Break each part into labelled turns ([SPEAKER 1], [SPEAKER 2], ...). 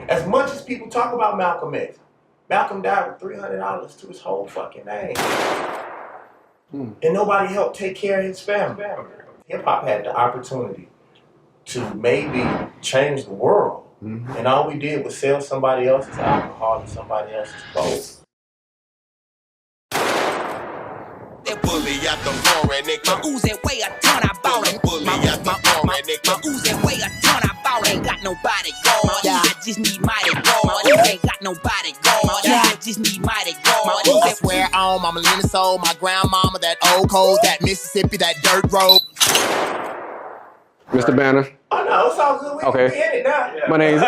[SPEAKER 1] As much as people talk about Malcolm X, Malcolm died with $300 to his whole fucking name. And nobody helped take care of his family. Hip-hop had the opportunity to maybe change the world. And all we did was sell somebody else's alcohol and somebody else's clothes.
[SPEAKER 2] That bully out the foreign nigga. My Uzi weigh a ton, I bought it. Bully out the foreign nigga. My Uzi weigh a ton, I bought it. Ain't got nobody guard. I just need mighty guard. Ain't got nobody guard. I just need mighty guard. I swear on my Melina soul, my grandmama, that old cold, that Mississippi, that dirt road.
[SPEAKER 3] Mr. Banner.
[SPEAKER 1] Oh no, it's all good. We can be in it now.
[SPEAKER 3] My name's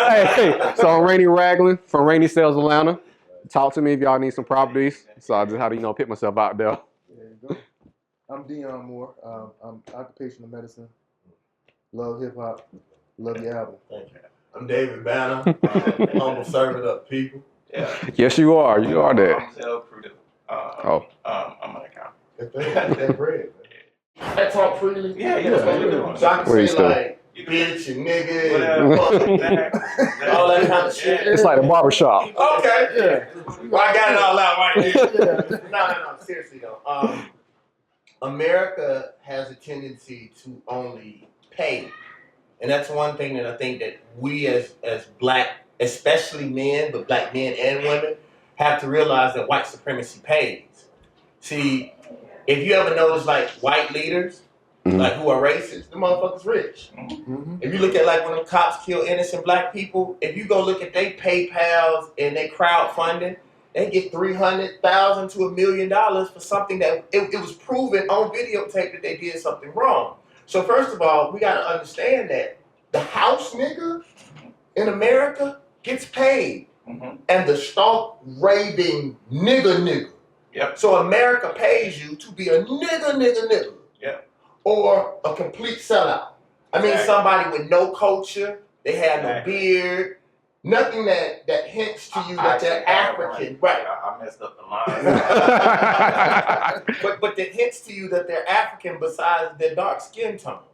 [SPEAKER 3] so I'm Rainy Ragland from Rainy Sales Atlanta. Talk to me if y'all need some properties. So I just how to pick myself out there.
[SPEAKER 4] There you go. I'm Dion Moore. I'm occupational medicine. Love hip hop. Love your album.
[SPEAKER 1] Thank you. I'm David Banner. Humble servant of the people.
[SPEAKER 5] Yeah.
[SPEAKER 3] Yes, you are. You are that.
[SPEAKER 5] I'm Sel Crudo. I'm an accountant.
[SPEAKER 1] That bread. I talk freely.
[SPEAKER 5] Yeah.
[SPEAKER 1] So I can say like bitch and nigga, all that kind of shit.
[SPEAKER 3] It's like a barbershop.
[SPEAKER 1] Okay. Yeah. Well, I got it all out right there. No. Seriously though, America has a tendency to only pay, and that's one thing that I think that we as black, especially men, but black men and women, have to realize that white supremacy pays. See, if you ever notice like white leaders, like who are racist, the motherfuckers rich. If you look at like when the cops kill innocent black people, if you go look at their PayPals and their crowdfunding, they get $300,000 to $1 million for something that it was proven on videotape that they did something wrong. So first of all, we gotta understand that the house nigga in America gets paid, and the stark raving nigga.
[SPEAKER 5] Yep.
[SPEAKER 1] So America pays you to be a nigga.
[SPEAKER 5] Yep.
[SPEAKER 1] Or a complete sellout. I mean, somebody with no culture, they have no beard, nothing that hints to you that they're African. Right.
[SPEAKER 5] I messed up the line.
[SPEAKER 1] but that hints to you that they're African besides their dark skin tone.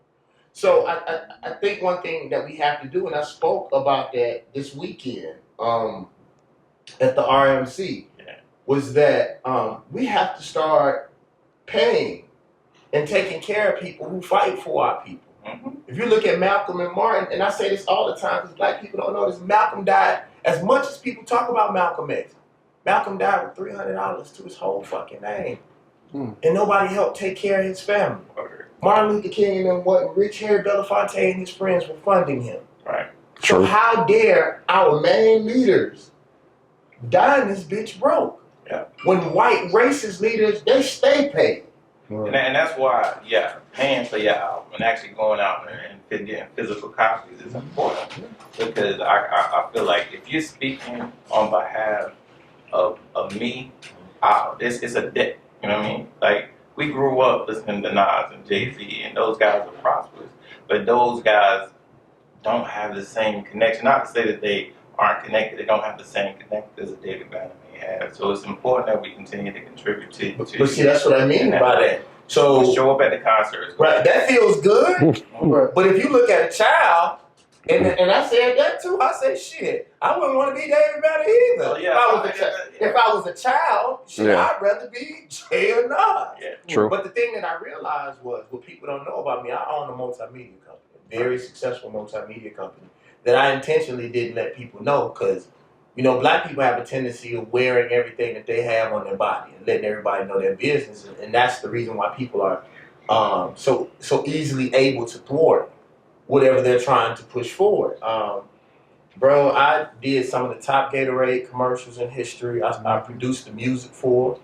[SPEAKER 1] So I think one thing that we have to do, and I spoke about that this weekend at the RMC, was that we have to start paying and taking care of people who fight for our people. If you look at Malcolm and Martin, and I say this all the time because black people don't know this, Malcolm died, as much as people talk about Malcolm X, Malcolm died with $300 to his whole fucking name. And nobody helped take care of his family. Martin Luther King and them wasn't rich. Harry Belafonte and his friends were funding him.
[SPEAKER 5] Right.
[SPEAKER 1] So how dare our main leaders die in this bitch broke?
[SPEAKER 5] Yeah.
[SPEAKER 1] When white racist leaders, they stay paid.
[SPEAKER 5] And that's why, paying for your album and actually going out and getting physical copies is important. Because I feel like if you're speaking on behalf of me, it's a debt. You know what I mean? Like, we grew up listening to Nas and Jay-Z, and those guys are prosperous. But those guys don't have the same connection. Not to say that they aren't connected. They don't have the same connection as a David Banner may have. So it's important that we continue to contribute to
[SPEAKER 1] But see, that's what I mean by that. So
[SPEAKER 5] show up at the concerts.
[SPEAKER 1] Right, that feels good. But if you look at a child, and I said that too, I said, shit, I wouldn't want to be David Banner either. If I was a child, I'd rather be Jay or Nas.
[SPEAKER 3] True.
[SPEAKER 1] But the thing that I realized was, what people don't know about me, I own a multimedia company, a very successful multimedia company, that I intentionally didn't let people know because, black people have a tendency of wearing everything that they have on their body and letting everybody know their business. And that's the reason why people are so easily able to thwart whatever they're trying to push forward. Bro, I did some of the top Gatorade commercials in history. I produced the music for,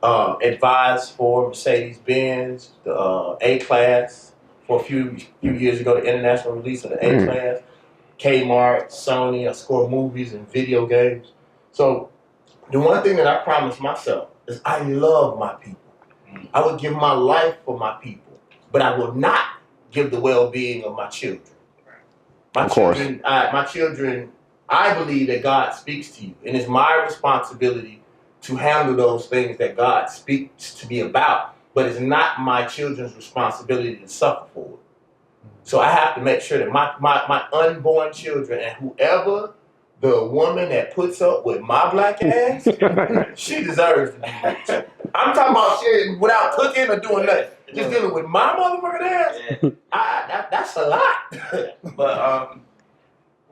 [SPEAKER 1] advised for Mercedes-Benz, the A-Class, for a few years ago, the international release of the A-Class. Kmart, Sony, I score movies and video games. So the one thing that I promised myself is I love my people. I would give my life for my people, but I will not give the well-being of my children. My children, I believe that God speaks to you, and it's my responsibility to handle those things that God speaks to me about, but it's not my children's responsibility to suffer for it. So I have to make sure that my unborn children and whoever the woman that puts up with my black ass, she deserves to be rich. I'm talking about shit without cooking or doing nothing. Just dealing with my motherfucking ass. That's a lot.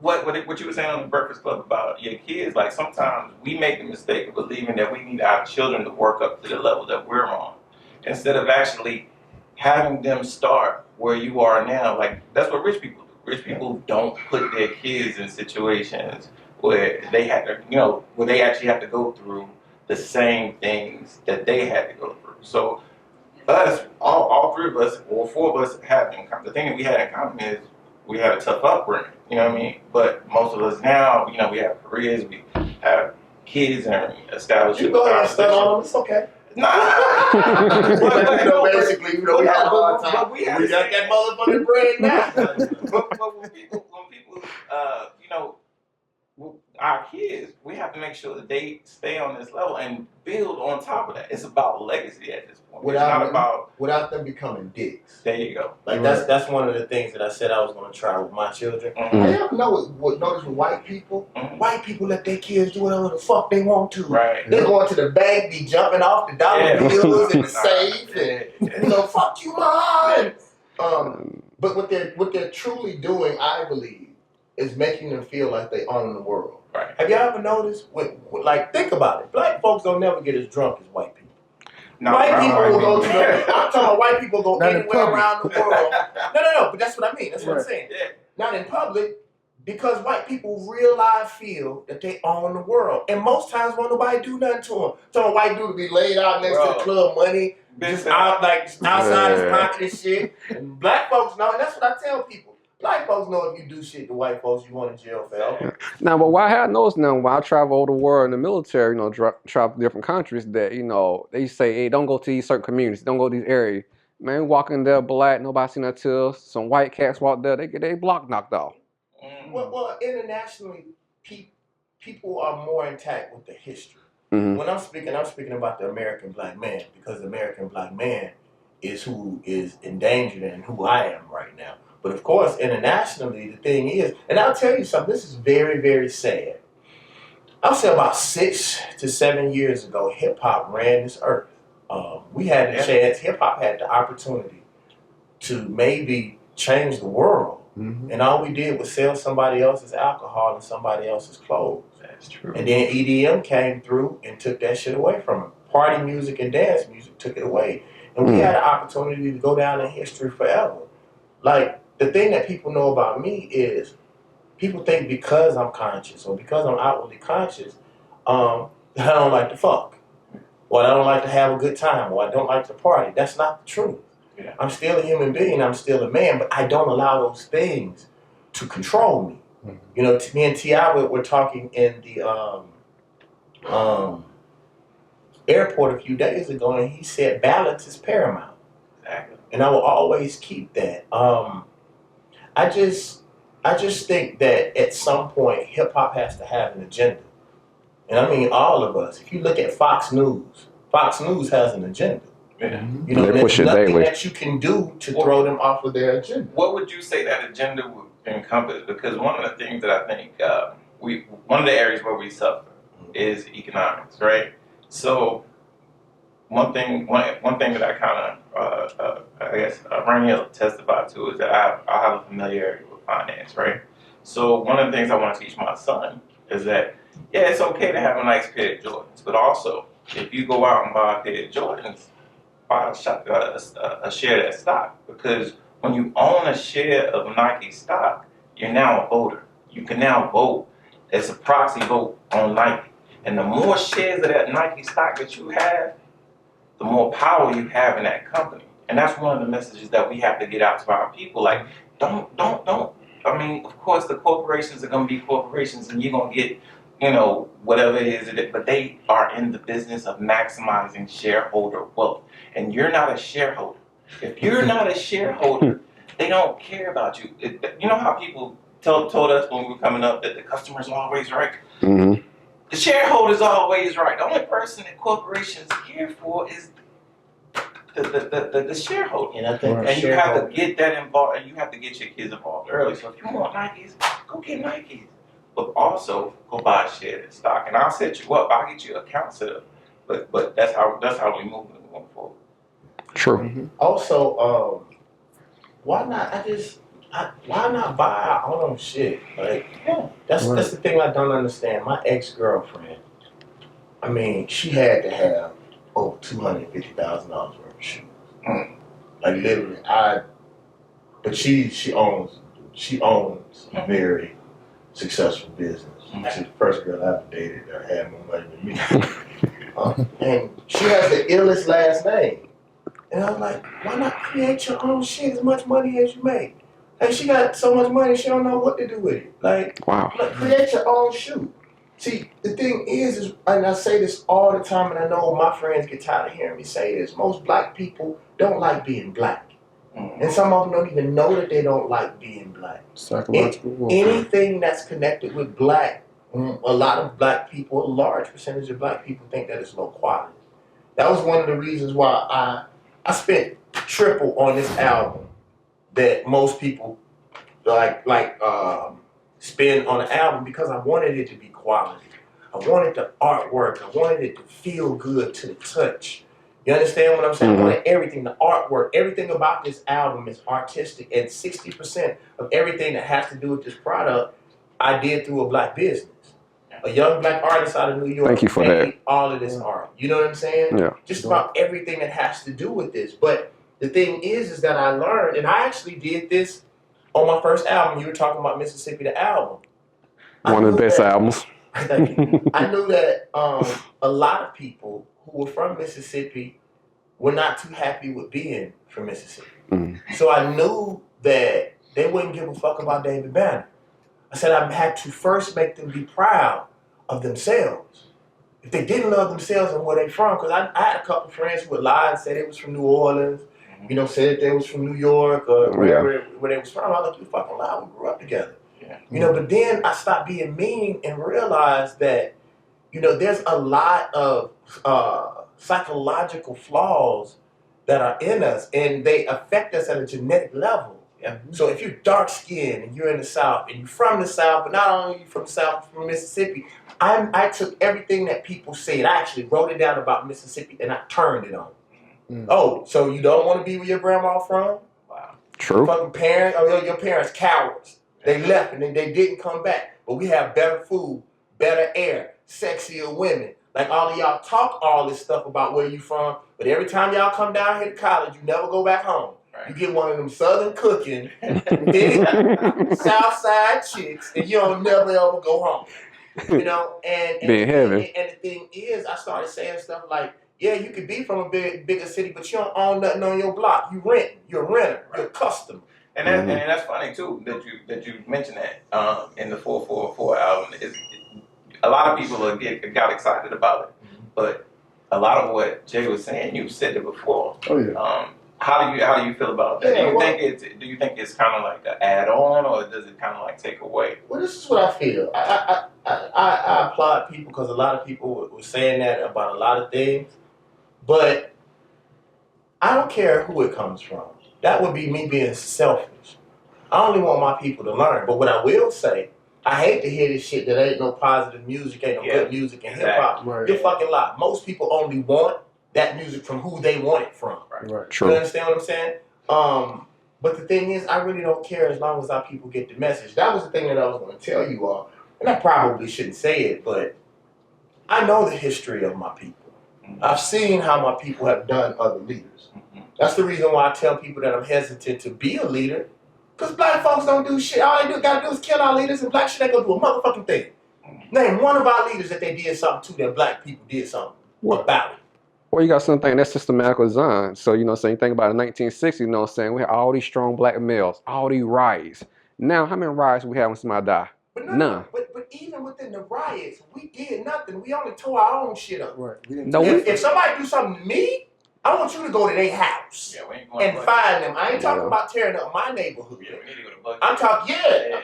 [SPEAKER 5] But what you were saying on the Breakfast Club about your kids, like sometimes we make the mistake of believing that we need our children to work up to the level that we're on, instead of actually having them start where you are now. Like that's what rich people do. Rich people don't put their kids in situations where they had to, where they actually have to go through the same things that they had to go through. So us, all three of us, or four of us, have in common. The thing that we had in common is we had a tough upbringing. You know what I mean? But most of us now, we have careers, we have kids, and established.
[SPEAKER 1] You go ahead and start on them. It's okay.
[SPEAKER 5] Nah.
[SPEAKER 1] Basically, we had a hard time. We got that motherfucking bread now.
[SPEAKER 5] but when people, our kids, we have to make sure that they stay on this level and build on top of that. It's about legacy at this point.
[SPEAKER 1] Without them becoming dicks.
[SPEAKER 5] There you go.
[SPEAKER 1] Like that's one of the things that I said I was going to try with my children.
[SPEAKER 5] Mm-hmm.
[SPEAKER 1] I don't know notice with white people.
[SPEAKER 5] Mm-hmm.
[SPEAKER 1] White people let their kids do whatever the fuck they want to.
[SPEAKER 5] Right.
[SPEAKER 1] They going to the bank, be jumping off the dollar bills in the safe, and fuck you, mom. But what they're truly doing, I believe, is making them feel like they own the world.
[SPEAKER 5] Right.
[SPEAKER 1] Have y'all ever noticed? Like, think about it. Black folks don't never get as drunk as white people.
[SPEAKER 5] No,
[SPEAKER 1] white people will go to the. I'm talking about white people go
[SPEAKER 4] Not in
[SPEAKER 1] anywhere
[SPEAKER 4] public.
[SPEAKER 1] around the world. No. But that's what I mean. That's what I'm saying.
[SPEAKER 5] Yeah.
[SPEAKER 1] Not in public, because white people feel that they own the world, and most times won't nobody do nothing to them. So a white dude be laid out next to the club money, just out outside his pocket and shit. And black folks know, and that's what I tell people. Black folks know if you do shit to white folks, you going to jail forever.
[SPEAKER 3] Now, but what I have noticed now, when I travel all the world in the military, travel to different countries, that, they say, hey, don't go to these certain communities, don't go to these areas. Man, walking there black, nobody seen until some white cats walk there, they get their block knocked off.
[SPEAKER 1] Well, internationally, people are more intact with the history.
[SPEAKER 3] Mm-hmm.
[SPEAKER 1] When I'm speaking about the American black man, because the American black man is who is endangered and who I am right now. But of course, internationally, the thing is, and I'll tell you something, this is very, very sad. I'll say about 6 to 7 years ago, hip-hop ran this earth. We had the chance, hip-hop had the opportunity to maybe change the world. Mm-hmm. And all we did was sell somebody else's alcohol and somebody else's clothes.
[SPEAKER 5] That's true.
[SPEAKER 1] And then EDM came through and took that shit away from them. Party music and dance music took it away. And we had an opportunity to go down in history forever. Like, the thing that people know about me is people think because I'm conscious or because I'm outwardly conscious, that I don't like to fuck, or I don't like to have a good time, or I don't like to party. That's not the truth. Yeah. I'm still a human being, I'm still a man, but I don't allow those things to control me. Mm-hmm. Me and T.I. were talking in the airport a few days ago, and he said balance is paramount. Exactly. And I will always keep that. I just think that at some point hip hop has to have an agenda. And I mean all of us. If you look at Fox News has an agenda.
[SPEAKER 5] Yeah.
[SPEAKER 3] They push it
[SPEAKER 1] nothing
[SPEAKER 3] daily.
[SPEAKER 1] that you can do to throw them off of their agenda.
[SPEAKER 5] What would you say that agenda would encompass? Because one of the things that I think one of the areas where we suffer is economics, right? So one thing that I kind of, I guess, Rainy will testify to is that I have a familiarity with finance, right? So one of the things I want to teach my son is that, yeah, it's okay to have a nice pair of Jordans, but also, if you go out and buy a pair of Jordans, buy a share of that stock. Because when you own a share of Nike stock, you're now a voter. You can now vote as a proxy vote on Nike. And the more shares of that Nike stock that you have, the more power you have in that company. And that's one of the messages that we have to get out to our people. Like, don't. I mean, of course, the corporations are going to be corporations and you're going to get, whatever it is, but they are in the business of maximizing shareholder wealth. And you're not a shareholder. If you're not a shareholder, they don't care about you. You know how people told us when we were coming up that the customer's always right? Mm-hmm. The shareholder's always right. The only person that corporations care for is the shareholder.
[SPEAKER 1] And I think
[SPEAKER 5] you have to get that involved, and you have to get your kids involved early. So if you want Nikes, go get Nikes. but also go buy a share in stock, and I'll set you up. I'll get you an account set up. But that's how we move going forward.
[SPEAKER 3] True.
[SPEAKER 1] Also, why not? Why not buy our own shit? Like, that's the thing I don't understand. My ex-girlfriend, I mean, she had to have over $250,000 worth of shoes. Like literally, but she owns a very successful business. She's the first girl I ever dated that had more money than me. And she has the illest last name. And I'm like, why not create your own shit as much money as you make? Like, she got so much money, she don't know what to do with it. Like,
[SPEAKER 3] Wow.
[SPEAKER 1] Create your own shoe. See, the thing is, and I say this all the time, and I know my friends get tired of hearing me say this, most black people don't like being black. And some of them don't even know that they don't like being black.
[SPEAKER 4] Psychological warfare.
[SPEAKER 1] Anything that's connected with black, a lot of black people, a large percentage of black people think that it's low quality. That was one of the reasons why I spent triple on this album that most people spend on an album, because I wanted it to be quality. I wanted the artwork. I wanted it to feel good to the touch. You understand what I'm saying? I wanted everything, the artwork, everything about this album is artistic, and 60% of everything that has to do with this product, I did through a black business. A young black artist out of New York.
[SPEAKER 3] Thank you for that.
[SPEAKER 1] All of this art. You know what I'm saying?
[SPEAKER 3] Yeah.
[SPEAKER 1] Just about everything that has to do with this. But the thing is that I learned, and I actually did this on my first album. You were talking about Mississippi, the album.
[SPEAKER 3] One of the best albums.
[SPEAKER 1] I knew that a lot of people who were from Mississippi were not too happy with being from Mississippi. So I knew that they wouldn't give a fuck about David Banner. I said I had to first make them be proud of themselves. If they didn't love themselves and where they from, because I had a couple friends who would lie and say they was from New Orleans, you know, said that they was from New York or wherever where they was from. I was like, you fucking lie, we grew up together. You know, but then I stopped being mean and realized that, you know, there's a lot of psychological flaws that are in us, and they affect us at a genetic level. So if you're dark skinned and you're in the South and you're from the South, but not only are you from the South, from Mississippi, I took everything that people said. I actually wrote it down about Mississippi and I turned it on. Oh, so you don't want to be where your grandma from? Wow.
[SPEAKER 3] True.
[SPEAKER 1] Fucking parents, your parents cowards. They left and they didn't come back. But we have better food, better air, sexier women. Like all of y'all talk all this stuff about where you from, but every time y'all come down here to college, you never go back home. You get one of them Southern cooking, big South Side chicks, and you don't never ever go home. You know, and the thing is, I started saying stuff like, yeah, you could be from a bigger city, but you don't own nothing on your block. You rent. You're a renter. You're a customer.
[SPEAKER 5] And that's funny too that you mentioned that in the 444 album. A lot of people got excited about it, but a lot of what Jay was saying, you said it before. Oh yeah. How do you feel about that? Yeah, do you think it's kind of like an add-on, or does it kind of like take away?
[SPEAKER 1] Well, this is what I feel. I applaud people because a lot of people were saying that about a lot of things, but I don't care who it comes from. That would be me being selfish. I only want my people to learn. But what I will say, I hate to hear this shit that ain't no positive music, ain't no good music in hip hop. You're fucking lie. Most people only want that music from who they want it from. Right.
[SPEAKER 3] True.
[SPEAKER 1] You understand what I'm saying? But the thing is, I really don't care as long as our people get the message. That was the thing that I was going to tell you all. And I probably shouldn't say it, but I know the history of my people. I've seen how my people have done other leaders. That's the reason why I tell people that I'm hesitant to be a leader. Because black folks don't do shit. All they gotta do is kill our leaders, and black shit ain't gonna do a motherfucking thing. Name one of our leaders that they did something to that black people did something about it.
[SPEAKER 3] Well, you got something that's systematic design. So, you know what I'm saying? Think about it, 1960s, you know what I'm saying? We had all these strong black males, all these riots. Now, how many riots we have when somebody die? None.
[SPEAKER 1] But even within the riots, we did nothing. We only tore our own shit up.
[SPEAKER 4] Right.
[SPEAKER 1] If somebody do something to me, I want you to go to their house and find them. I ain't talking about tearing up my neighborhood.
[SPEAKER 5] Yeah, we need to go to Bucky.
[SPEAKER 1] I'm talking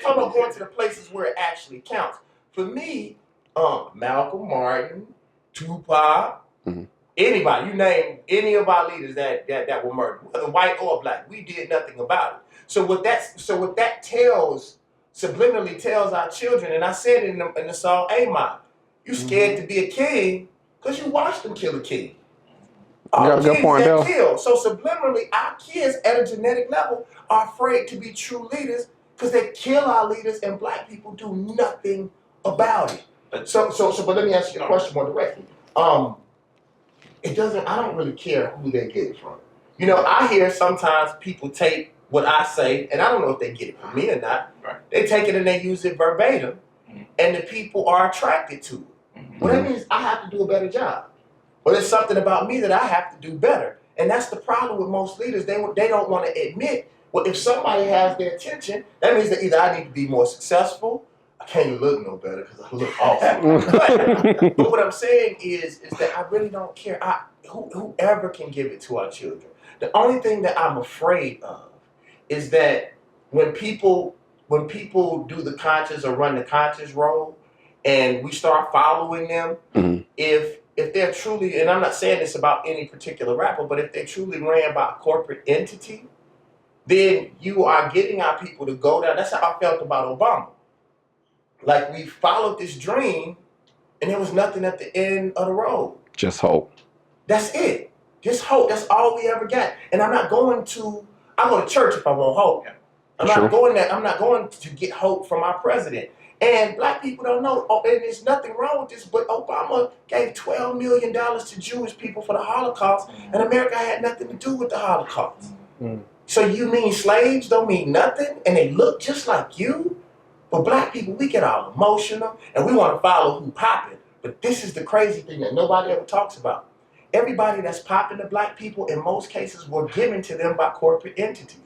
[SPEAKER 1] about going to the places where it actually counts. For me, Malcolm Martin, Tupac, anybody, you name any of our leaders that were murdered, whether white or black, we did nothing about it. So what that tells subliminally tells our children, and I said it in the song A-Mob, you scared to be a king because you watched them kill a king. All
[SPEAKER 3] Yeah,
[SPEAKER 1] the
[SPEAKER 3] good
[SPEAKER 1] kings
[SPEAKER 3] point,
[SPEAKER 1] that
[SPEAKER 3] Dale.
[SPEAKER 1] kill. So subliminally, our kids at a genetic level are afraid to be true leaders because they kill our leaders, and black people do nothing about it.
[SPEAKER 5] But
[SPEAKER 1] But let me ask you a question more directly. It doesn't. I don't really care who they get it from. You know, I hear sometimes people take what I say, and I don't know if they get it from me or not.
[SPEAKER 5] Right.
[SPEAKER 1] They take it and they use it verbatim, and the people are attracted to it. Well, that means I have to do a better job. Well, there's something about me that I have to do better, and that's the problem with most leaders. They don't want to admit. Well, if somebody has their attention, that means that either I need to be more successful. I can't look no better because I look awesome. But what I'm saying is that I really don't care. Whoever can give it to our children. The only thing that I'm afraid of is that when people do the conscious or run the conscious role, and we start following them, if they're truly, and I'm not saying this about any particular rapper, but if they're truly ran by a corporate entity, then you are getting our people to go down. That's how I felt about Obama. Like, we followed this dream, and there was nothing at the end of the road.
[SPEAKER 3] Just hope.
[SPEAKER 1] That's it. Just hope. That's all we ever got. And I go to church if I want hope. I'm not going there. I'm not going to get hope from our president. And black people don't know, and there's nothing wrong with this, but Obama gave $12 million to Jewish people for the Holocaust, and America had nothing to do with the Holocaust. So you mean slaves don't mean nothing, and they look just like you? But black people, we get all emotional, and we want to follow who popping. But this is the crazy thing that nobody ever talks about. Everybody that's popping to black people, in most cases, were given to them by corporate entities.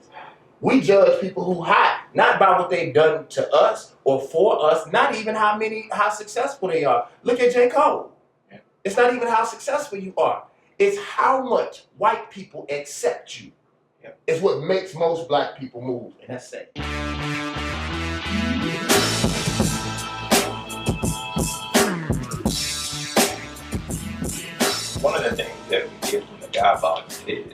[SPEAKER 1] We judge people who hot, not by what they've done to us or for us, not even how successful they are. Look at J. Cole. It's not even how successful you are. It's how much white people accept you. It's what makes most black people move, and that's it.
[SPEAKER 5] one of the things that we get from the God box is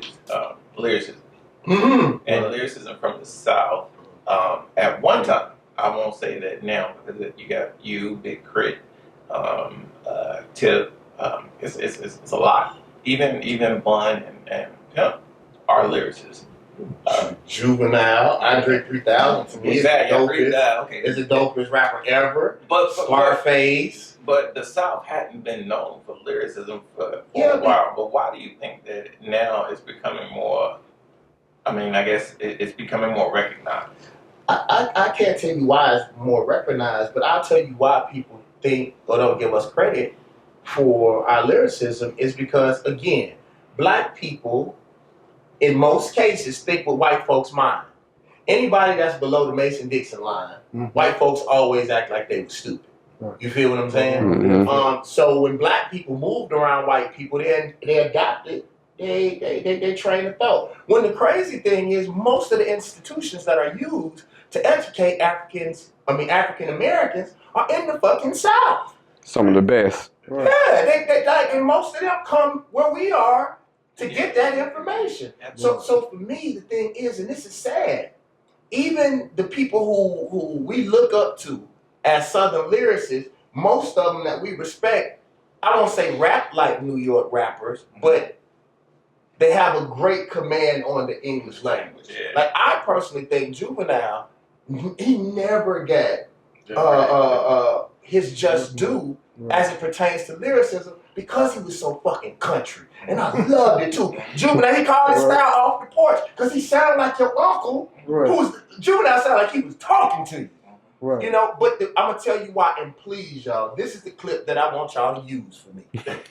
[SPEAKER 5] lyricism. And lyricism from the South. At one time, I won't say that now because you got you, Big Crit, Tip. It's a lot. Even Bun and Pimp are lyricists.
[SPEAKER 1] Juvenile, Andre 3000 to me is the dopest.
[SPEAKER 5] Okay.
[SPEAKER 1] Is the dopest rapper ever.
[SPEAKER 5] But
[SPEAKER 1] Scarface.
[SPEAKER 5] But the South hadn't been known for lyricism for a while. But why do you think that now it's becoming more? I mean, I guess it's becoming more recognized.
[SPEAKER 1] I can't tell you why it's more recognized, but I'll tell you why people think or don't give us credit for our lyricism is because, again, black people, in most cases, think with white folks' mind. Anybody that's below the Mason-Dixon line, white folks always act like they were stupid. You feel what I'm saying? So when black people moved around white people, they adopted, they trained of thought. When the crazy thing is, most of the institutions that are used to educate African Americans are in the fucking South.
[SPEAKER 3] Some of the best.
[SPEAKER 4] Right.
[SPEAKER 1] Yeah, and most of them come where we are to get that information. So for me, the thing is, and this is sad, even the people who we look up to as Southern lyricists, most of them that we respect, I don't say rap like New York rappers, but they have a great command on the English language.
[SPEAKER 5] Yeah.
[SPEAKER 1] Like, I personally think Juvenile, he never got his just due as it pertains to lyricism because he was so fucking country. And I loved it too. Juvenile, he called his style off the porch because he sounded like your uncle. Juvenile sounded like he was talking to you.
[SPEAKER 4] Right.
[SPEAKER 1] You know, but I'm going to tell you why, and please, y'all, this is the clip that I want y'all to use for me.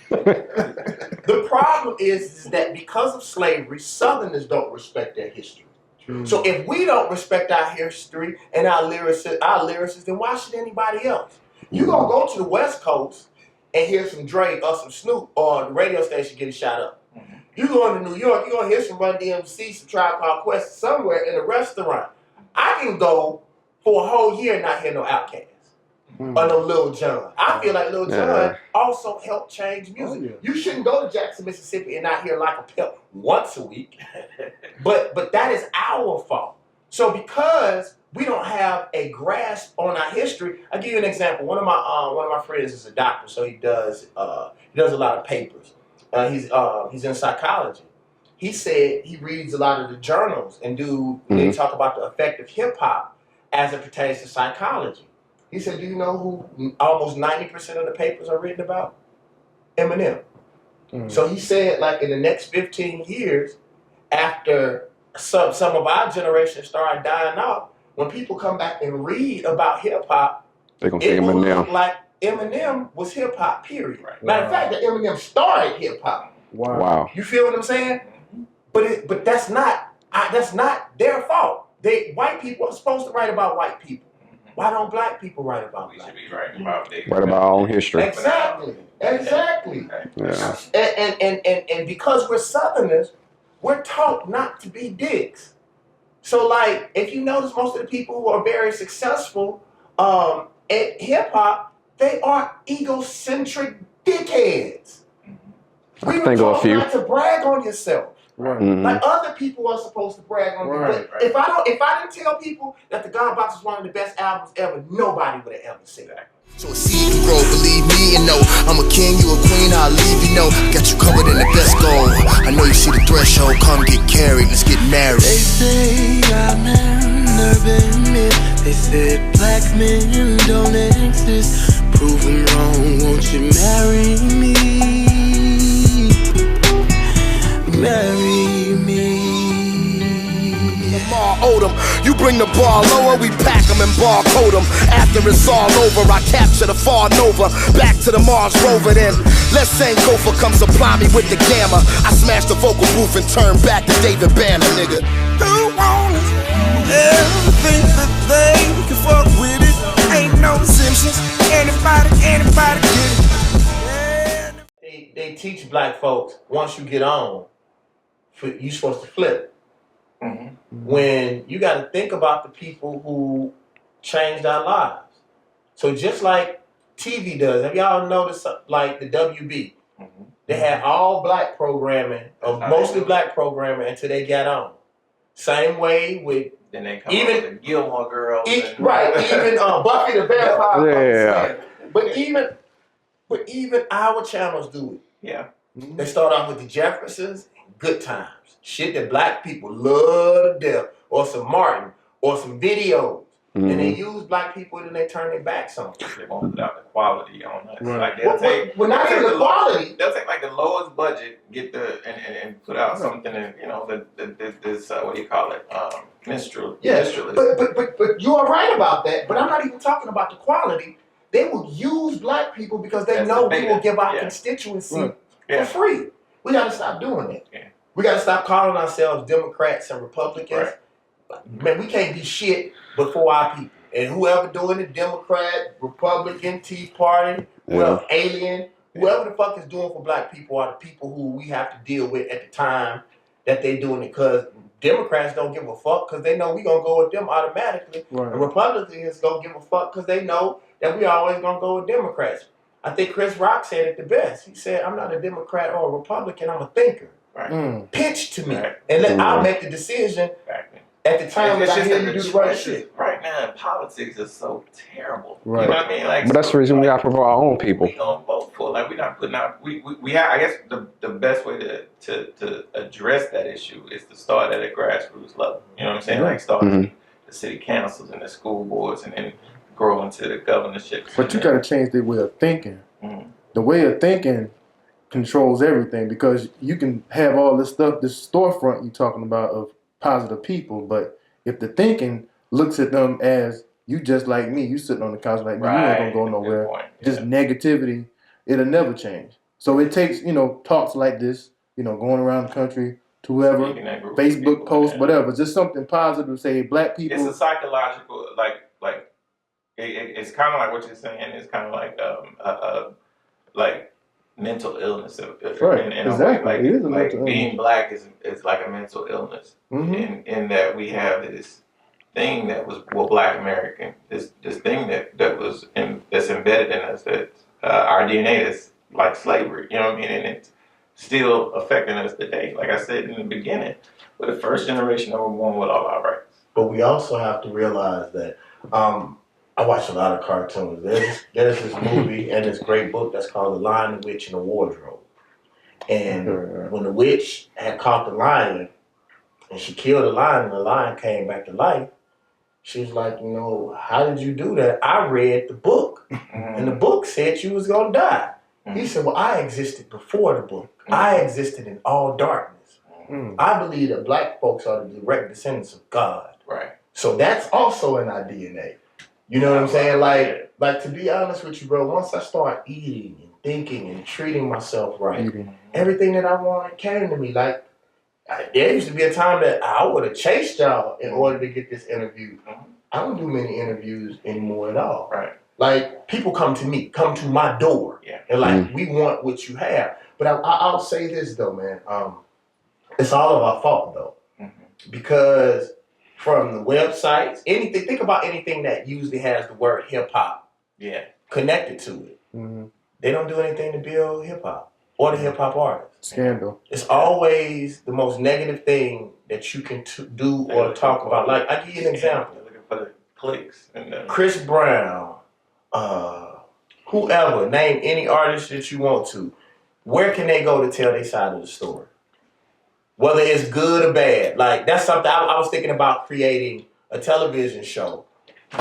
[SPEAKER 1] The problem is that because of slavery, Southerners don't respect their history. So if we don't respect our history and our lyricists, then why should anybody else? You're going to go to the West Coast and hear some Drake or some Snoop or the radio station getting shot up. You go to New York, you're going to hear some Run DMC, some Tribe Called Quest somewhere in a restaurant. I can go for a whole year and not hear no Outkast or no Lil Jon. I feel like Lil Jon also helped change music.
[SPEAKER 4] Oh, yeah.
[SPEAKER 1] You shouldn't go to Jackson, Mississippi and not hear Like a Pimp once a week. But that is our fault. So because we don't have a grasp on our history. I'll give you an example. One of my friends is a doctor, so he does a lot of papers. He's in psychology. He said he reads a lot of the journals and they talk about the effect of hip hop as it pertains to psychology. He said, do you know who almost 90% of the papers are written about? Eminem. So he said, like in the next 15 years, after some of our generation started dying off, when people come back and read about hip hop,
[SPEAKER 3] They're gonna say
[SPEAKER 1] it will
[SPEAKER 3] Eminem.
[SPEAKER 1] look like Eminem was hip hop, period.
[SPEAKER 5] Right.
[SPEAKER 1] Matter of fact, that Eminem started hip hop.
[SPEAKER 3] Wow.
[SPEAKER 1] You feel what I'm saying? But that's not their fault. White people are supposed to write about white people. Why don't black people write about
[SPEAKER 5] We
[SPEAKER 1] black
[SPEAKER 5] should
[SPEAKER 1] people?
[SPEAKER 5] be writing about
[SPEAKER 3] Write about our own history.
[SPEAKER 1] Exactly.
[SPEAKER 3] Yeah.
[SPEAKER 1] And because we're Southerners, we're taught not to be dicks. So, like, if you notice, most of the people who are very successful at hip hop, they are egocentric dickheads. We were
[SPEAKER 3] think of a
[SPEAKER 1] taught
[SPEAKER 3] few.
[SPEAKER 1] not to brag on yourself.
[SPEAKER 4] Right.
[SPEAKER 1] Like other people are supposed to brag on you.
[SPEAKER 4] Right.
[SPEAKER 1] But if I didn't tell people that the God Box is one of the best albums ever, nobody would have ever said that.
[SPEAKER 2] So a seed can grow, believe me and know I'm a king, you a queen, I'll leave you know. Got you covered in the best gold. I know you see the threshold, come get carried, let's get married.
[SPEAKER 6] They say I'm an urban myth. They said black men don't exist. Prove them wrong, won't you marry me? Marry me.
[SPEAKER 2] Lamar Odom, you bring the bar lower, we pack them and barcode them. After it's all over, I capture the far Nova. Back to the Mars rover then. Let's say Gopher come supply me with the gamma. I smash the vocal booth and turn back to David Banner, nigga.
[SPEAKER 6] Who wants everything that they can fuck with it? Ain't no Simpsons. Anybody get it?
[SPEAKER 1] They teach black folks once you get on, you're supposed to flip. When you got to think about the people who changed our lives. So just like TV does, have y'all noticed like the WB? They had all black programming, or mostly black programming until they got on. Same way with
[SPEAKER 5] Then they come up with the Gilmore Girls.
[SPEAKER 1] even Buffy the Vampire.
[SPEAKER 3] Yeah.
[SPEAKER 1] But even our channels do it.
[SPEAKER 5] Yeah.
[SPEAKER 1] They start off with the Jeffersons, Good Times. Shit that black people love to death. Or some Martin. Or some videos. And they use black people and then they turn their backs on them.
[SPEAKER 5] They won't put out the quality on us.
[SPEAKER 4] Right.
[SPEAKER 5] Like they'll take
[SPEAKER 1] Not even the quality.
[SPEAKER 5] They'll take like the lowest budget, get and put out something and this what do you call it? Minstrel.
[SPEAKER 1] Yes.
[SPEAKER 5] Minstrel.
[SPEAKER 1] But you are right about that. But I'm not even talking about the quality. They will use black people because they
[SPEAKER 5] That's
[SPEAKER 1] know
[SPEAKER 5] the
[SPEAKER 1] we will give our
[SPEAKER 5] yeah.
[SPEAKER 1] constituency
[SPEAKER 5] Yeah.
[SPEAKER 1] for free. We got to stop doing it.
[SPEAKER 5] Yeah.
[SPEAKER 1] We got to stop calling ourselves Democrats and Republicans.
[SPEAKER 5] Right.
[SPEAKER 1] Man, we can't be shit before our people. And whoever doing it, Democrat, Republican, Tea Party, well, alien, whoever the fuck is doing for black people are the people who we have to deal with at the time that they doing it. Because Democrats don't give a fuck because they know we going to go with them automatically.
[SPEAKER 4] Right.
[SPEAKER 1] And Republicans don't give a fuck because they know that we always going to go with Democrats. I think Chris Rock said it the best. He said, I'm not a Democrat or a Republican, I'm a thinker.
[SPEAKER 5] Right.
[SPEAKER 1] Pitch to me.
[SPEAKER 5] Right.
[SPEAKER 1] And I'll make the decision
[SPEAKER 5] Exactly.
[SPEAKER 1] at the time that I hear you do the right
[SPEAKER 5] choices
[SPEAKER 1] shit.
[SPEAKER 5] right now in politics is so terrible.
[SPEAKER 4] Right.
[SPEAKER 5] You know what I mean? Like,
[SPEAKER 3] But that's the reason we got to promote our own people.
[SPEAKER 5] We gonna vote for like we're not putting out. We have. I guess the best way to address that issue is to start at a grassroots level. You know what I'm saying? Like start with the city councils and the school boards, and then grow into the governorships.
[SPEAKER 4] But you got to change their way of thinking. The way of thinking controls everything because you can have all this stuff, this storefront you're talking about of positive people, but if the thinking looks at them as you just like me, you sitting on the couch like me, you ain't gonna go nowhere. Just negativity, it'll never change. So it takes, talks like this, going around the country to whoever, Facebook posts, whatever, just something positive. Say black people.
[SPEAKER 5] It's a psychological, it's kind of like what you're saying. It's kind of like mental illness.
[SPEAKER 4] Right.
[SPEAKER 5] In
[SPEAKER 4] exactly.
[SPEAKER 5] a way.
[SPEAKER 4] It is a
[SPEAKER 5] like
[SPEAKER 4] mental
[SPEAKER 5] being
[SPEAKER 4] illness.
[SPEAKER 5] black is like a mental illness. In that we have this thing that was Black American, this thing that's embedded in us that our DNA is like slavery. You know what I mean? And it's still affecting us today. Like I said in the beginning, we're the first generation that were born with all our rights.
[SPEAKER 1] but we also have to realize that I watch a lot of cartoons. There's this movie and this great book that's called The Lion, the Witch, and the Wardrobe. And when the witch had caught the lion and she killed the lion and the lion came back to life, she was like, you know, how did you do that? I read the book and the book said you was going to die. He said, well, I existed before the book. I existed in all darkness. I believe that black folks are the direct descendants of God.
[SPEAKER 5] Right.
[SPEAKER 1] So that's also in our DNA. You know what I'm saying? Like to be honest with you, bro, once I start eating and thinking and treating myself right, everything that I wanted came to me. Like, there used to be a time that I would have chased y'all in order to get this interview. I don't do many interviews anymore at all.
[SPEAKER 5] Right.
[SPEAKER 1] Like, people come to me, come to my door, and like, we want what you have. But I'll say this though, man. It's all of our fault though, because from the websites, anything. Think about anything that usually has the word hip hop connected to it. They don't do anything to build hip hop or the hip hop artists.
[SPEAKER 4] Scandal.
[SPEAKER 1] It's always the most negative thing that you can do or talk about. Like, I give you an example.
[SPEAKER 5] Looking for the clicks.
[SPEAKER 1] Chris Brown, whoever, name any artist that you want to. Where can they go to tell their side of the story? Whether it's good or bad. Like, that's something I was thinking about creating a television show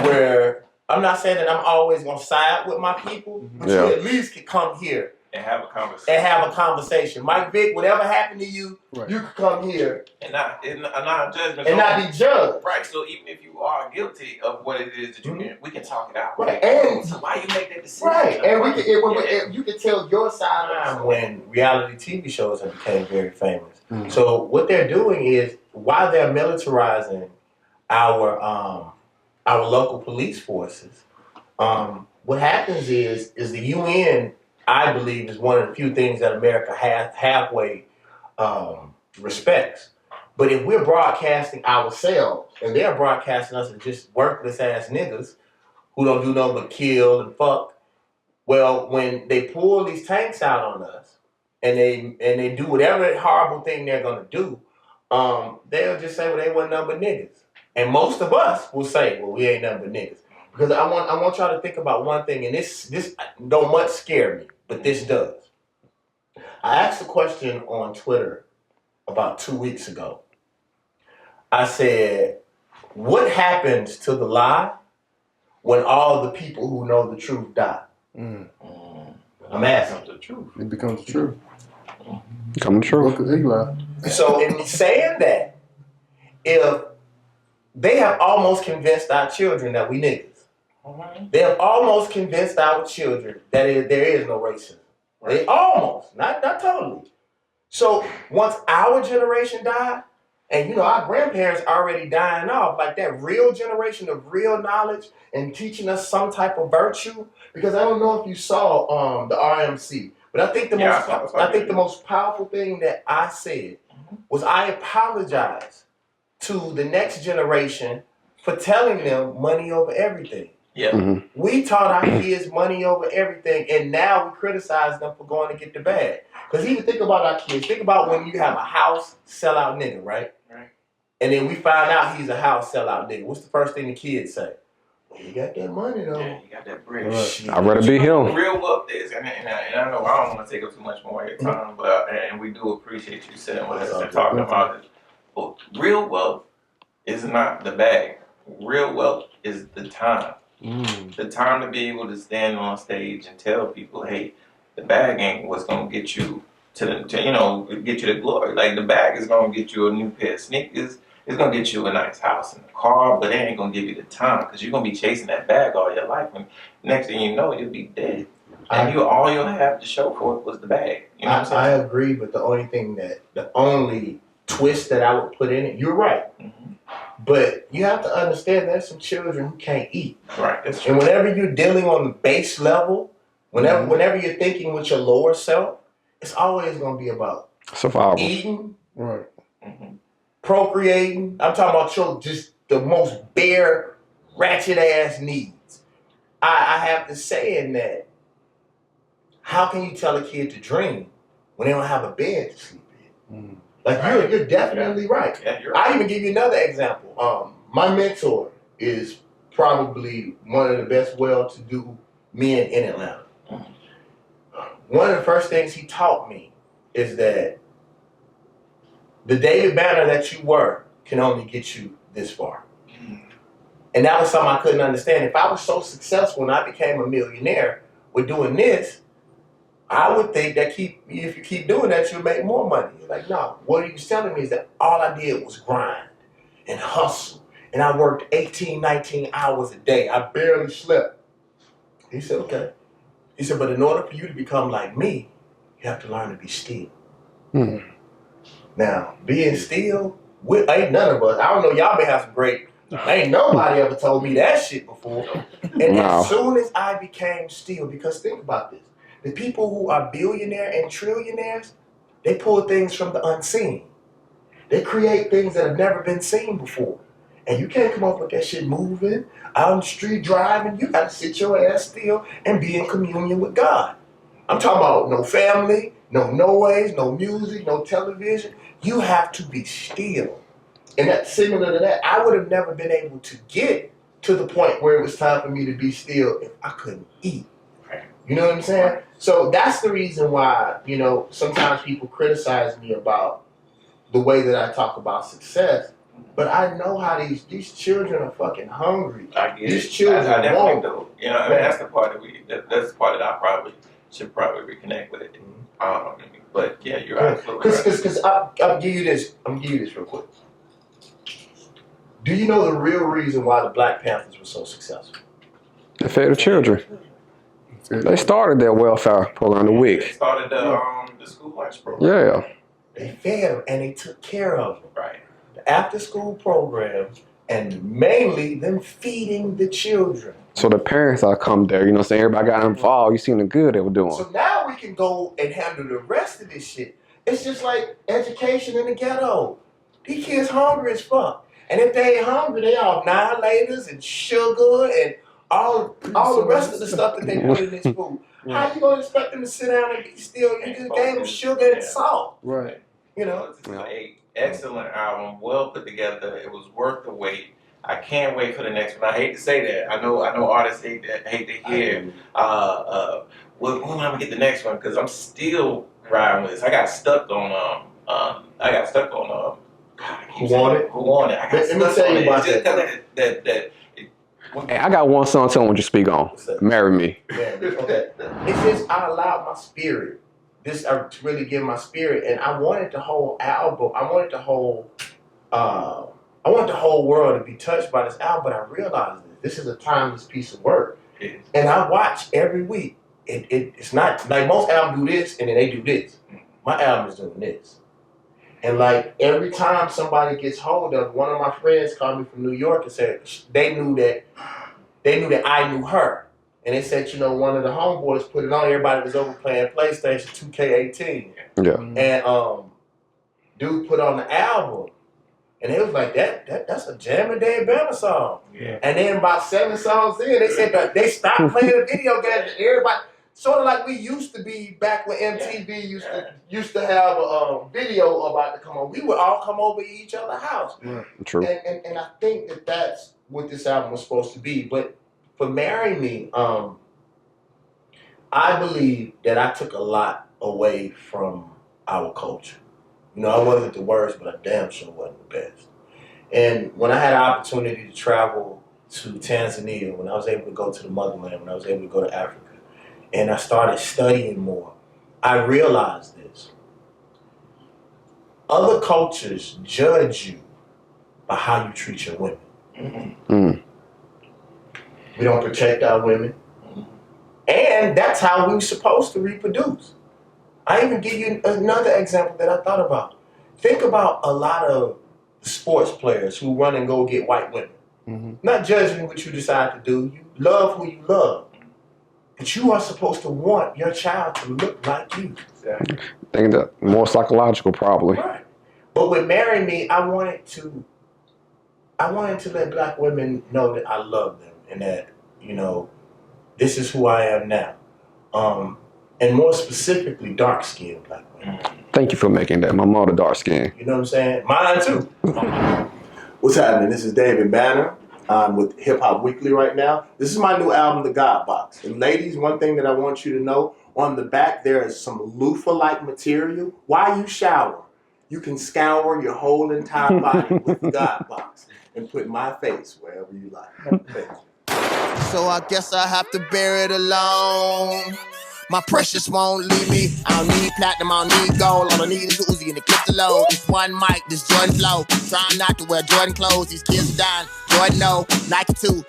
[SPEAKER 1] where I'm not saying that I'm always going to side with my people, but you at least can come here
[SPEAKER 5] and have a conversation.
[SPEAKER 1] Mike Vick, whatever happened to you, you can come here
[SPEAKER 5] and not judgment
[SPEAKER 1] and not be judged.
[SPEAKER 5] Right. So even if you are guilty of what it is that you can, we can talk it out.
[SPEAKER 1] Right. And
[SPEAKER 5] so why you make that decision?
[SPEAKER 1] Right. And we can, you can tell your side when reality TV shows have become very famous. So what they're doing is, while they're militarizing our local police forces, what happens is the UN, I believe, is one of the few things that America halfway respects. But if we're broadcasting ourselves and they're broadcasting us as just worthless ass niggas who don't do nothing but kill and fuck, well, when they pull these tanks out on us and they do whatever horrible thing they're gonna do, they'll just say, well, they wasn't nothing but niggas. And most of us will say, well, we ain't nothing but niggas. Because I want y'all to think about one thing, and this don't much scare me, but this does. I asked a question on Twitter about 2 weeks ago. I said, what happens to the lie when all the people who know the truth die? I'm asking.
[SPEAKER 5] The truth.
[SPEAKER 4] It becomes the truth.
[SPEAKER 3] Come true.
[SPEAKER 4] Look at Eli.
[SPEAKER 1] So in saying that, if they have almost convinced our children that we niggas, they have almost convinced our children that there is no racism. Right. They almost, not totally. So once our generation died, and you know our grandparents already dying off, like that real generation of real knowledge and teaching us some type of virtue. Because I don't know if you saw the RMC, but I think the most powerful thing that I said was I apologize to the next generation for telling them money over everything.
[SPEAKER 5] Yeah.
[SPEAKER 1] We taught our kids money over everything, and now we criticize them for going to get the bag. Because even think about our kids. Think about when you have a house sellout nigga, right?
[SPEAKER 5] Right.
[SPEAKER 1] And then we find out he's a house sellout nigga. What's the first thing the kids say? Well, you got that money though.
[SPEAKER 5] Yeah, you got that bread.
[SPEAKER 1] Right.
[SPEAKER 3] I'd rather be him.
[SPEAKER 5] Real wealth is, and I know I don't want to take up too much more of your time, but and we do appreciate you sitting with us and talking about this. But real wealth is not the bag. Real wealth is the time. The time to be able to stand on stage and tell people, hey, the bag ain't what's gonna get you get you to glory. Like, the bag is gonna get you a new pair of sneakers. It's gonna get you a nice house and a car, but it ain't gonna give you the time, because you're gonna be chasing that bag all your life, and next thing you know, you'll be dead. And all you'll have to show for it was the bag. You know what I'm saying?
[SPEAKER 1] I agree, but the only twist that I would put in it, you're right. But you have to understand there's some children who can't eat.
[SPEAKER 5] Right, that's true.
[SPEAKER 1] And whenever you're dealing on the base level, whenever you're thinking with your lower self, it's always going to be about
[SPEAKER 3] survival,
[SPEAKER 1] eating,
[SPEAKER 4] right,
[SPEAKER 1] procreating. I'm talking about just the most bare, ratchet ass needs. I have to say in that, how can you tell a kid to dream when they don't have a bed to sleep in? Like, you're definitely right.
[SPEAKER 5] Yeah, you're right.
[SPEAKER 1] I even give you another example. my mentor is probably one of the best well-to-do men in Atlanta. One of the first things he taught me is that the David Banner that you were can only get you this far. And that was something I couldn't understand. If I was so successful and I became a millionaire with doing this, I would think that if you keep doing that, you'll make more money. He's like, no. What he was telling me is that all I did was grind and hustle. And I worked 18, 19 hours a day. I barely slept. He said, okay. He said, but in order for you to become like me, you have to learn to be still.
[SPEAKER 3] Mm.
[SPEAKER 1] Now, being still, ain't none of us. I don't know, y'all may have some great, ain't nobody ever told me that shit before. And as soon as I became still, because think about this, the people who are billionaire and trillionaires, they pull things from the unseen. They create things that have never been seen before. And you can't come up with that shit moving, out on the street driving. You gotta sit your ass still and be in communion with God. I'm talking about no family, no noise, no music, no television. You have to be still. And that's similar to that. I would have never been able to get to the point where it was time for me to be still if I couldn't eat. You know what I'm saying? So that's the reason why, you know, sometimes people criticize me about the way that I talk about success. But I know how these children are fucking hungry.
[SPEAKER 5] I get
[SPEAKER 1] these
[SPEAKER 5] it.
[SPEAKER 1] children
[SPEAKER 5] I definitely
[SPEAKER 1] won't.
[SPEAKER 5] do. You know, I mean, that's the part that's the part that I probably should reconnect with it. But yeah, you're absolutely right.
[SPEAKER 1] Because I'll give you this. I'm gonna give you this real quick. Do you know the real reason why the Black Panthers were so successful?
[SPEAKER 3] They fed the children. They started their welfare program, the
[SPEAKER 5] They
[SPEAKER 3] WIC.
[SPEAKER 5] started the school lunch program.
[SPEAKER 3] Yeah.
[SPEAKER 1] They fed them and they took care of them.
[SPEAKER 5] Right.
[SPEAKER 1] The after-school program, and mainly them feeding the children.
[SPEAKER 3] So the parents are come there, you know what I'm saying? Everybody got involved. You seen the good they were doing.
[SPEAKER 1] So now we can go and handle the rest of this shit. It's just like education in the ghetto. These kids hungry as fuck. And if they ain't hungry, they are annihilators and sugar and all the rest of the stuff that they put in this food. How you gonna expect them to sit down and be still? You just gave them sugar and salt.
[SPEAKER 4] Right.
[SPEAKER 1] You know?
[SPEAKER 5] It's an excellent album, well put together. It was worth the wait. I can't wait for the next one. I hate to say that. I know artists hate to hear. When am I gonna get the next one? Because I'm still riding with this. I got stuck on
[SPEAKER 1] Who Want It?
[SPEAKER 5] Who Want It? I got
[SPEAKER 1] Let me
[SPEAKER 5] stuck
[SPEAKER 1] tell
[SPEAKER 5] on
[SPEAKER 1] you
[SPEAKER 5] it.
[SPEAKER 1] about
[SPEAKER 5] It's just
[SPEAKER 1] that.
[SPEAKER 3] Hey, I got one song too I want you to speak on.
[SPEAKER 1] What's that?
[SPEAKER 3] Marry Me.
[SPEAKER 1] Yeah, okay. It's just I allowed my spirit. To really give my spirit, and I wanted the whole album. I wanted the whole world to be touched by this album. But I realized this is a timeless piece of work, and I watch every week. It's not like most albums do this and then they do this. My album is doing this, and like every time somebody gets hold of, one of my friends called me from New York and said they knew that I knew her. And they said, you know, one of the homeboys put it on. Everybody was over playing PlayStation 2K18.
[SPEAKER 3] Yeah.
[SPEAKER 1] And dude put on the album. And it was like, that's a Jammin' Dave Banner song.
[SPEAKER 5] Yeah.
[SPEAKER 1] And then about 7 songs in, they said that they stopped playing the video games. Everybody, sort of like we used to be back when MTV used to have a video about to come on. We would all come over to each other's house.
[SPEAKER 4] Right.
[SPEAKER 3] True.
[SPEAKER 1] And I think that's what this album was supposed to be. But for Marry Me, I believe that I took a lot away from our culture. You know, I wasn't the worst, but I damn sure wasn't the best. And when I had an opportunity to travel to Tanzania, when I was able to go to the motherland, when I was able to go to Africa, and I started studying more, I realized this. Other cultures judge you by how you treat your women.
[SPEAKER 3] Mm.
[SPEAKER 1] We don't protect our women. And that's how we're supposed to reproduce. I even give you another example that I thought about. Think about a lot of sports players who run and go get white women.
[SPEAKER 4] Mm-hmm.
[SPEAKER 1] Not judging what you decide to do. You love who you love. But you are supposed to want your child to look like you.
[SPEAKER 5] Exactly.
[SPEAKER 3] I think that more psychological probably.
[SPEAKER 1] Right. But with Marry Me, I wanted to let black women know that I love them and that, you know, this is who I am now. And more specifically, dark-skinned black women.
[SPEAKER 3] Thank you for making that. My mother dark skin.
[SPEAKER 1] You know what I'm saying? Mine too. What's happening? This is David Banner. I'm with Hip Hop Weekly right now. This is my new album, The God Box. And ladies, one thing that I want you to know, on the back there is some loofah-like material. While you shower, you can scour your whole entire body with The God Box and put my face wherever you like. Thank you.
[SPEAKER 2] So I guess I have to bear it alone. My precious won't leave me. I don't need platinum, I don't need gold. All I need is Uzi and the clip to load. This one mic, this Jordan flow. Trying not to wear Jordan clothes. These kids are dying. Jordan no, Nike too.